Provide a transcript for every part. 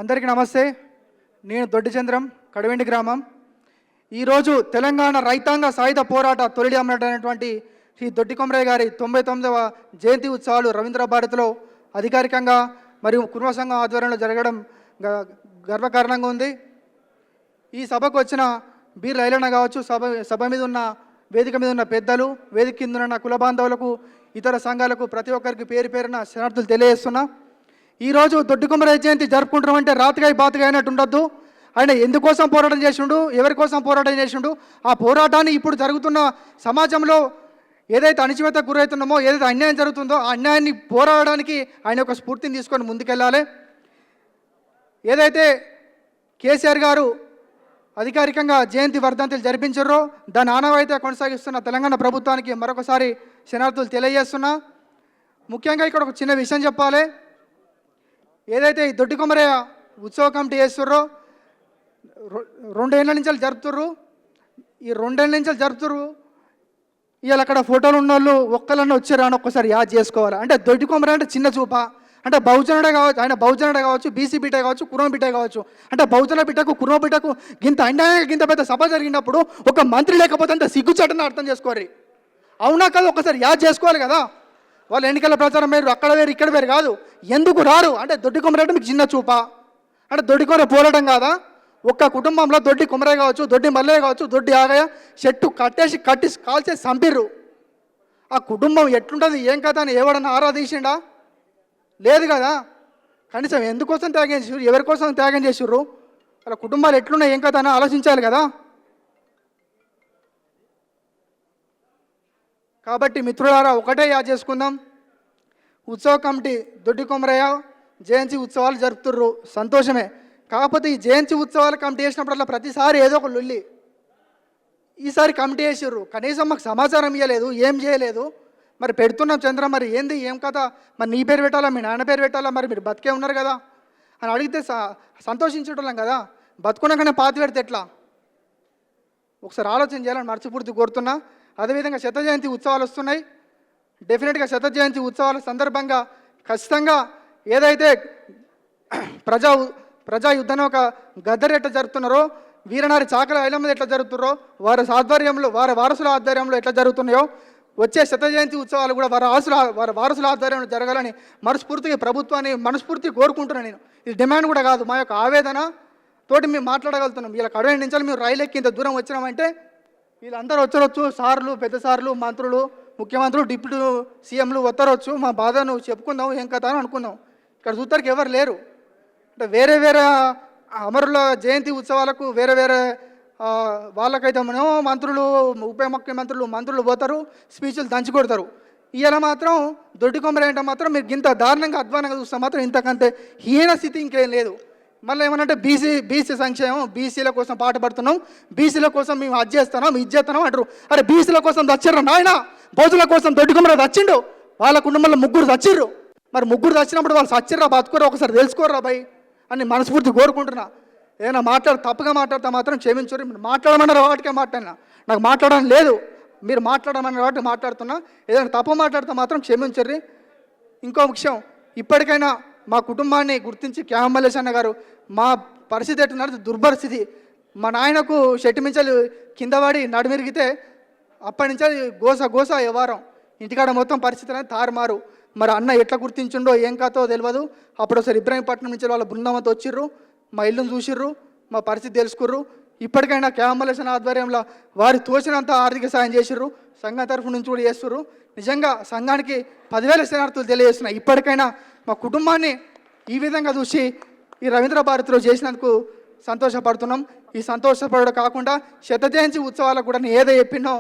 అందరికీ నమస్తే. నేను దొడ్డి చంద్రం, కడవెండి గ్రామం. ఈరోజు తెలంగాణ రైతాంగ సాయుధ పోరాట తొలి అమరటువంటి శ్రీ దొడ్డి కొమరయ్య గారి 99వ జయంతి ఉత్సవాలు రవీంద్ర భారతిలో అధికారికంగా మరియు కుర్మ సంఘం ఆధ్వర్యంలో జరగడం గర్వకారణంగా ఉంది. ఈ సభకు వచ్చిన బీర్ లైలన్న కావచ్చు, సభ మీద ఉన్న వేదిక మీద ఉన్న పెద్దలు, వేదిక కింద ఉన్న కుల బాంధవులకు, ఇతర సంఘాలకు ప్రతి ఒక్కరికి పేరు పేరున శరణార్థులు తెలియజేస్తున్నా. ఈరోజు దొడ్డి కొమరయ్య జయంతి జరుపుకుంటామంటే రాతగాయ బాతగా అయినట్టు ఉండొద్దు. ఆయన ఎందుకోసం పోరాటం చేసిండు, ఎవరి కోసం పోరాటం చేసిండు, ఆ పోరాటాన్ని ఇప్పుడు జరుగుతున్న సమాజంలో ఏదైతే అణచివేతకు గురవుతున్నామో, ఏదైతే అన్యాయం జరుగుతుందో ఆ అన్యాయాన్ని పోరాడడానికి ఆయన ఒక స్ఫూర్తిని తీసుకొని ముందుకెళ్ళాలి. ఏదైతే కేసీఆర్ గారు అధికారికంగా జయంతి వర్ధంతులు జరిపించారో దాని ఆనవాయితీ కొనసాగిస్తున్న తెలంగాణ ప్రభుత్వానికి మరొకసారి శరణార్థులు తెలియజేస్తున్నా. ముఖ్యంగా ఇక్కడ ఒక చిన్న విషయం చెప్పాలి. ఏదైతే ఈ దొడ్డి కొమరయ్య ఉత్సవ కమిటీ చేస్తుర్రో 2 ఏళ్ళ నుంచి జరుపుతుర్రు. ఈ 2 ఏళ్ళ నుంచి జరుపుతుర్రు. ఇవాళ అక్కడ ఫోటోలు ఉన్న వాళ్ళు ఒక్కళ్ళన్నా వచ్చారు అని ఒక్కసారి యాద్ చేసుకోవాలి. అంటే దొడ్డి కొమరయ్య అంటే చిన్న చూప, అంటే బహుజనుడే కావచ్చు, ఆయన బహుజనుడే కావచ్చు, బీసీ బిడ్డ కావచ్చు, కుర్మ బిడ్డ కావచ్చు. అంటే బహుజన బిడ్డకు కుర్మ బిడ్డకు గింత అన్యాయంగా గింత పెద్ద సభ జరిగినప్పుడు ఒక మంత్రి లేకపోతే అంటే సిగ్గుచాటని అర్థం చేసుకోవాలి. అవునా కదా, ఒకసారి యాద్ చేసుకోవాలి కదా. వాళ్ళు ఎన్నికల ప్రచారం వేరు, అక్కడ వేరు, ఇక్కడ వేరు కాదు. ఎందుకు రారు అంటే దొడ్డి కొమరయ్య అంటే మీకు చిన్న చూప, అంటే దొడ్డి కొమరయ్య పోరాటం కాదా? ఒక్క కుటుంబంలో దొడ్డి కొమరయ్య కావచ్చు, దొడ్డి మల్లయ్య కావచ్చు, దొడ్డి ఆగయ్య చెట్టు కట్టి కాల్చేసి చంపిర్రు. ఆ కుటుంబం ఎట్లుంటుంది, ఏం కథ అని ఎవడన్నా ఆరాధించిండా? లేదు కదా. కనీసం ఎందుకోసం త్యాగం చేసిర్రు, ఎవరి కోసం త్యాగం చేసిర్రు, వాళ్ళ కుటుంబాలు ఎట్లున్నాయి, ఏం కథ అని ఆలోచించాలి కదా. కాబట్టి మిత్రులారా, ఒకటే యాద్ చేసుకుందాం. ఉత్సవ కమిటీ దొడ్డి కొమరయ్య జయంతి ఉత్సవాలు జరుపుతుర్రు, సంతోషమే. కాకపోతే ఈ జయంతి ఉత్సవాల కమిటీ చేసినప్పుడల్లా ప్రతిసారి ఏదో ఒక లొల్లి. ఈసారి కమిటీ చేసిర్రు, కనీసం మాకు సమాచారం ఇవ్వలేదు, ఏం చేయలేదు. మరి పెడుతున్నాం చంద్ర, మరి ఏంది, ఏం కథ, మరి నీ పేరు పెట్టాలా, మీ నాన్న పేరు పెట్టాలా, మరి మీరు బతికే ఉన్నారు కదా అని అడిగితే సంతోషించటం కదా. బతుకున్నాకనే పాతి పెడితే ఎట్లా? ఒకసారి ఆలోచన చేయాలని మనస్ఫూర్తి కోరుతున్నా. అదేవిధంగా శత జయంతి ఉత్సవాలు వస్తున్నాయి. డెఫినెట్గా శత జయంతి ఉత్సవాల సందర్భంగా ఖచ్చితంగా ఏదైతే ప్రజా యుద్ధాన్ని ఒక గద్దరు ఎట్లా జరుపుతున్నారో, వీరనారి చాకల ఐలమ్మది ఎట్లా జరుగుతున్నారో, వారి ఆధ్వర్యంలో, వారి వారసుల ఆధ్వర్యంలో ఎట్లా జరుగుతున్నాయో వచ్చే శత జయంతి ఉత్సవాలు కూడా వారి వారసుల ఆధ్వర్యంలో జరగాలని మనస్ఫూర్తిగా ప్రభుత్వాన్ని మనస్ఫూర్తిగా కోరుకుంటున్నాను నేను. ఇది డిమాండ్ కూడా కాదు, మా యొక్క ఆవేదన తోటి మేము మాట్లాడగలుగుతున్నాం. వీళ్ళ కడవ నుంచి మేము రైలు ఎక్కి ఇంత దూరం వచ్చినామంటే వీళ్ళందరూ వచ్చరొచ్చు, సార్లు, పెద్ద సార్లు, మంత్రులు, ముఖ్యమంత్రులు, డిప్యూటీ సీఎంలు వత్తరొచ్చు, మా బాధను చెప్పుకుందాం, ఏం కథ అని అనుకుందాం. ఇక్కడ చూస్తానికి ఎవరు లేరు. అంటే వేరే అమరుల జయంతి ఉత్సవాలకు వేరే వాళ్ళకైతే మనం మంత్రులు, ఉప ముఖ్యమంత్రులు పోతారు, స్పీచ్లు దంచి కొడతారు. ఇవాళ మాత్రం దొడ్డి కొమరయ్య అంటే మాత్రం మీరు ఇంత దారుణంగా అధ్వానంగా చూస్తే మాత్రం ఇంతకంతే హీన స్థితి ఇంకేం లేదు. మళ్ళీ ఏమనంటే బీసీ సంక్షేమం, బీసీల కోసం పాటుపడుతున్నాం, బీసీల కోసం మేము అది చేస్తున్నాం, ఇది చేస్తున్నాం అంటారు. అరే బీసీల కోసం దచ్చిర్రు నాయన, భోజుల కోసం దొడ్డి కొమరయ్య దచ్చిండు, వాళ్ళ కుటుంబంలో 3 దచ్చిర్రు. మరి 3 దచ్చినప్పుడు వాళ్ళు సచ్చిర్రా బతుకురా ఒకసారి తెలుసుకోర్రా భయ్ అని మనస్ఫూర్తి కోరుకుంటున్నా. ఏదైనా తప్పుగా మాట్లాడితే మాత్రం క్షమించరు. మీరు మాట్లాడమన్నారు వాటికే మాట్లాడినా, నాకు మాట్లాడడం లేదు, మీరు మాట్లాడమన్నారు వాటికి మాట్లాడుతున్నా. ఏదైనా తప్పు మాట్లాడితే మాత్రం క్షమించర్రి. ఇంకో విషయం, ఇప్పటికైనా మా కుటుంబాన్ని గుర్తించి క్యామలేష్ అన్న గారు, మా పరిస్థితి ఎట్టున్నది దుర్పరిస్థితి. మా నాయనకు షెట్టిమించలు కింద పడి నడుమిరిగితే అప్పటి నుంచి గోస వ్యవహారం, ఇంటికాడ మొత్తం పరిస్థితి అనేది తారుమారు. మరి అన్న ఎట్లా గుర్తించిండో ఏం కాతో తెలియదు. అప్పుడు ఒకసారి ఇబ్రాహీంపట్నం నుంచి వాళ్ళ బృందంతో వచ్చిర్రు, మా ఇల్లును చూసిర్రు, మా పరిస్థితి తెలుసుకుర్రు. ఇప్పటికైనా క్యామలేషన్ ఆధ్వర్యంలో వారి తోచినంత ఆర్థిక సాయం చేసిర్రు, సంఘం తరఫు నుంచి కూడా చేస్తుర్రు. నిజంగా సంఘానికి 10,000 శరణార్థులు తెలియజేస్తున్నాయి. ఇప్పటికైనా మా కుటుంబాన్ని ఈ విధంగా చూసి ఈ రవీంద్ర భారతిలో చేసినందుకు సంతోషపడుతున్నాం. ఈ సంతోషపడడం కాకుండా శత జయంతి ఉత్సవాలకు కూడా నేను ఏదో చెప్పినో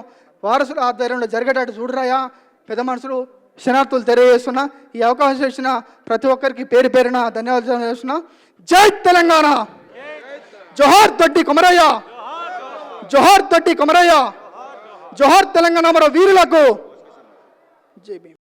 వారసుల ఆధ్వర్యంలో జరిగేటట్టు చూడరాయా పెద్ద మనుషులు శరణార్థులు తెలియజేస్తున్నా. ఈ అవకాశం ఇచ్చిన ప్రతి ఒక్కరికి పేరు పేరున ధన్యవాదాలు చేస్తున్నా. జై తెలంగాణ, జోహార్ దొడ్డి కొమరయ్య, జోహార్ దొడ్డి కొమరయ్య, జోహార్ తెలంగాణ మరో వీరులకు. జై భీమ్.